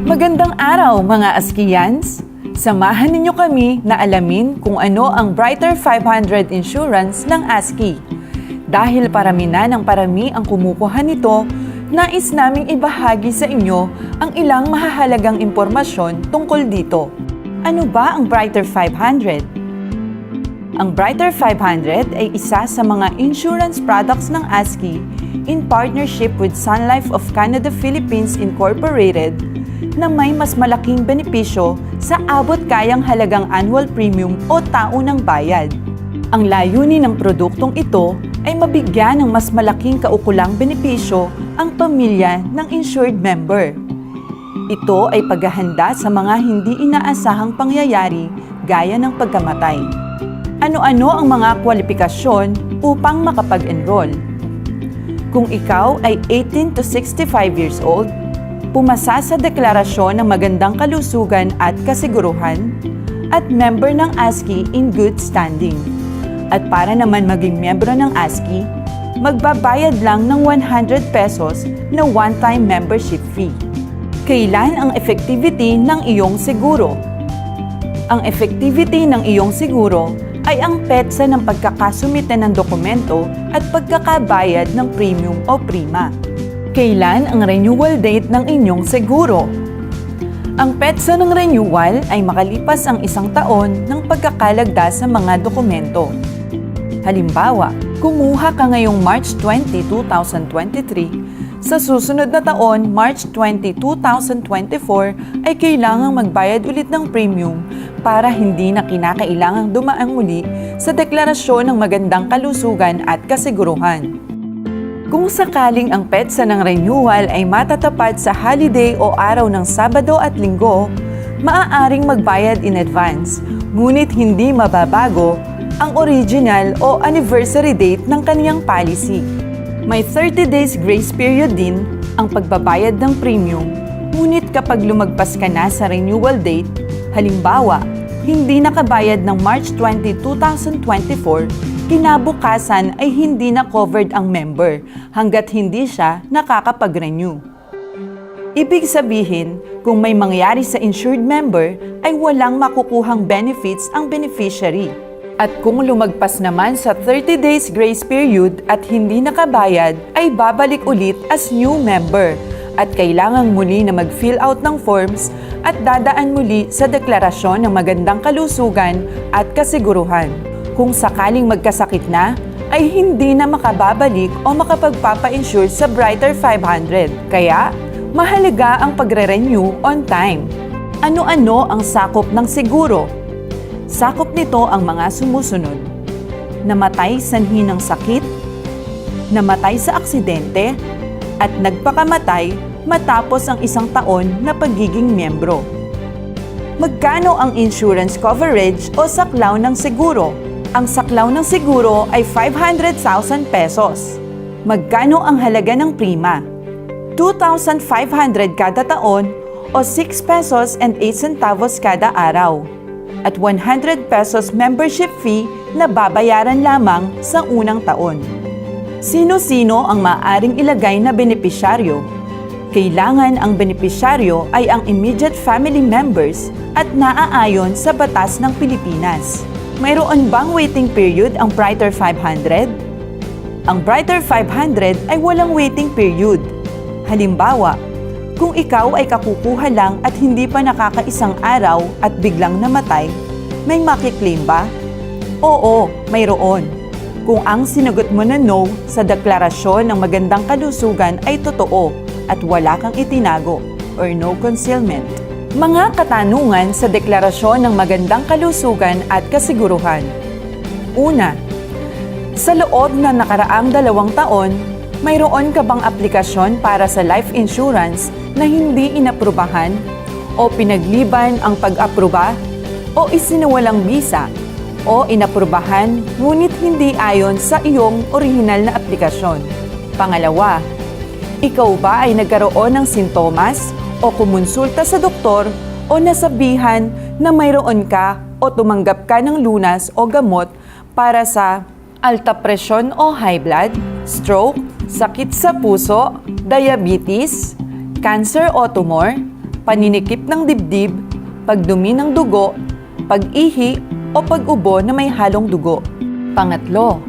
Magandang araw mga Askiyans! Samahan ninyo kami na alamin kung ano ang Brighter 500 Insurance ng ASKI. Dahil parami na ng parami ang kumukuha nito, nais naming ibahagi sa inyo ang ilang mahahalagang impormasyon tungkol dito. Ano ba ang Brighter 500? Ang Brighter 500 ay isa sa mga insurance products ng ASKI in partnership with Sun Life of Canada Philippines Incorporated na may mas malaking benepisyo sa abot kayang halagang annual premium o taunang bayad. Ang layunin ng produktong ito ay mabigyan ng mas malaking kaukulang benepisyo ang pamilya ng insured member. Ito ay paghahanda sa mga hindi inaasahang pangyayari gaya ng pagkamatay. Ano-ano ang mga kwalifikasyon upang makapag-enroll? Kung ikaw ay 18 to 65 years old, pumasa sa deklarasyon ng magandang kalusugan at kasiguruhan, at member ng ASKI in good standing. At para naman maging miyembro ng ASKI, magbabayad lang ng 100 pesos na one-time membership fee. Kailan ang effectivity ng iyong seguro? Ang effectivity ng iyong seguro ay ang petsa ng pagkakasumite ng dokumento at pagkakabayad ng premium o prima. Kailan ang renewal date ng inyong seguro? Ang petsa ng renewal ay makalipas ang 1 taon ng pagkakalagda sa mga dokumento. Halimbawa, kumuha ka ngayong March 20, 2023, sa susunod na taon, March 20, 2024, ay kailangang magbayad ulit ng premium para hindi na kinakailangang dumaan muli sa deklarasyon ng magandang kalusugan at kasiguruhan. Kung sakaling ang petsa ng renewal ay matatapat sa holiday o araw ng Sabado at Linggo, maaaring magbayad in advance, ngunit hindi mababago ang original o anniversary date ng kaniyang policy. May 30 days grace period din ang pagbabayad ng premium, ngunit kapag lumagpas ka na sa renewal date, halimbawa, hindi nakabayad ng March 20, 2024, kinabukasan ay hindi na covered ang member hanggat hindi siya nakakapag-renew. Ibig sabihin, kung may mangyari sa insured member, ay walang makukuhang benefits ang beneficiary. At kung lumagpas naman sa 30 days grace period at hindi nakabayad, ay babalik ulit as new member at kailangang muli na mag-fill out ng forms at dadaan muli sa deklarasyon ng magandang kalusugan at kasiguruhan. Kung sakaling magkasakit na, ay hindi na makababalik o makapagpapa-insure sa Brighter 500. Kaya, mahalaga ang pagre-renew on time. Ano-ano ang sakop ng seguro? Sakop nito ang mga sumusunod: namatay sanhi ng sakit, namatay sa aksidente, at nagpakamatay matapos ang 1 taon na pagiging miyembro. Magkano ang insurance coverage o saklaw ng seguro? Ang saklaw ng seguro ay 500,000 pesos. Magkano ang halaga ng prima? 2,500 kada taon o 6 pesos and 8 centavos kada araw. At 100 pesos membership fee na babayaran lamang sa unang taon. Sino-sino ang maaaring ilagay na benepisyaryo? Kailangan ang benepisyaryo ay ang immediate family members at naaayon sa batas ng Pilipinas. Mayroon bang waiting period ang Brighter 500? Ang Brighter 500 ay walang waiting period. Halimbawa, kung ikaw ay kakukuha lang at hindi pa nakakaisang araw at biglang namatay, may makiklaim ba? Oo, mayroon. Kung ang sinagot mo na no sa deklarasyon ng magandang kalusugan ay totoo at wala kang itinago or no concealment. Mga katanungan sa deklarasyon ng magandang kalusugan at kasiguruhan. Una, sa loob ng nakaraang 2 taon, mayroon ka bang aplikasyon para sa life insurance na hindi inaprubahan o pinagliban ang pag-aproba o isinawalang bisa o inaprubahan ngunit hindi ayon sa iyong orihinal na aplikasyon? Pangalawa, ikaw ba ay nagkaroon ng sintomas o kumonsulta sa doktor o nasabihan na mayroon ka o tumanggap ka ng lunas o gamot para sa alta presyon o high blood, stroke, sakit sa puso, diabetes, cancer o tumor, paninikip ng dibdib, pagdumi ng dugo, pag-ihi o pag-ubo na may halong dugo. Pangatlo,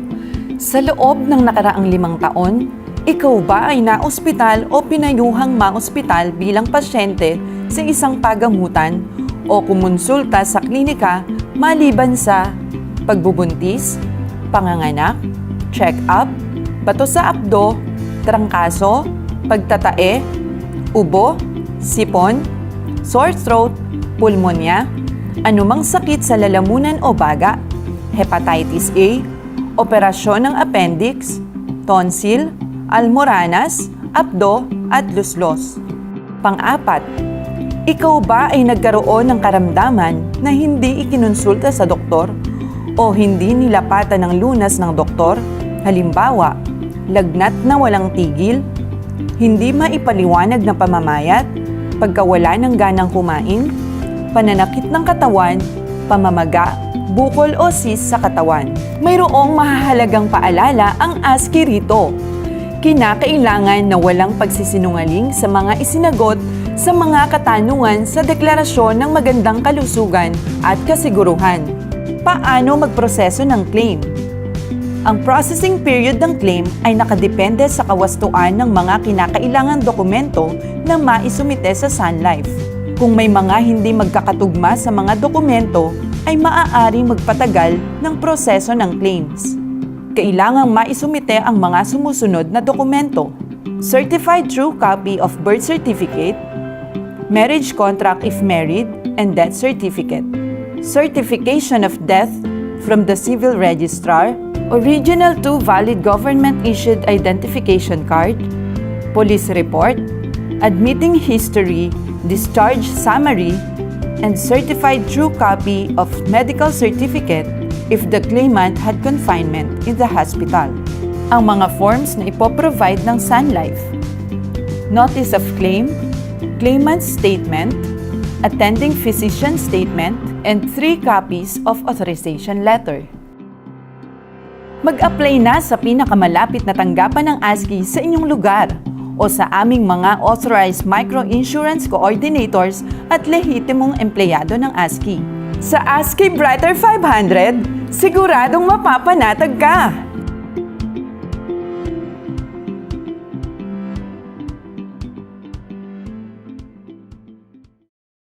sa loob ng nakaraang 5 taon, ikaw ba ay naospital o pinayuhang maospital bilang pasyente sa isang pagamutan o kumonsulta sa klinika maliban sa pagbubuntis, panganganak, check-up, bato sa abdo, trangkaso, pagtatae, ubo, sipon, sore throat, pulmonya, anumang sakit sa lalamunan o baga, hepatitis A, operasyon ng appendix, tonsil, almoranas, abdo at luslos. Pang-apat, ikaw ba ay nagkaroon ng karamdaman na hindi ikinonsulta sa doktor o hindi nilapatan ng lunas ng doktor? Halimbawa, lagnat na walang tigil, hindi maipaliwanag na pamamayat, pagkawala ng ganang kumain, pananakit ng katawan, pamamaga, bukol o cyst sa katawan. Mayroong mahahalagang paalala ang ASCII rito. Kinakailangan na walang pagsisinungaling sa mga isinagot sa mga katanungan sa deklarasyon ng magandang kalusugan at kasiguruhan. Paano magproseso ng claim? Ang processing period ng claim ay nakadepende sa kawastuan ng mga kinakailangang dokumento na maisumite sa Sun Life. Kung may mga hindi magkakatugma sa mga dokumento, ay maaaring magpatagal ng proseso ng claims. Kailangang maisumite ang mga sumusunod na dokumento: Certified True Copy of Birth Certificate, Marriage Contract if married, and Death Certificate, Certification of Death from the Civil Registrar, Original 2 Valid Government-Issued Identification Card, Police Report, Admitting History, Discharge Summary, and Certified True Copy of Medical Certificate if the claimant had confinement in the hospital. Ang mga forms na ipoprovide ng Sun Life: Notice of Claim, Claimant's Statement, Attending Physician Statement, and 3 copies of Authorization Letter. Mag-apply na sa pinakamalapit na tanggapan ng ASCII sa inyong lugar o sa aming mga authorized micro-insurance coordinators at lehitimong empleyado ng ASCII. Sa ASCII Brighter 500, siguradong mapapanatag ka!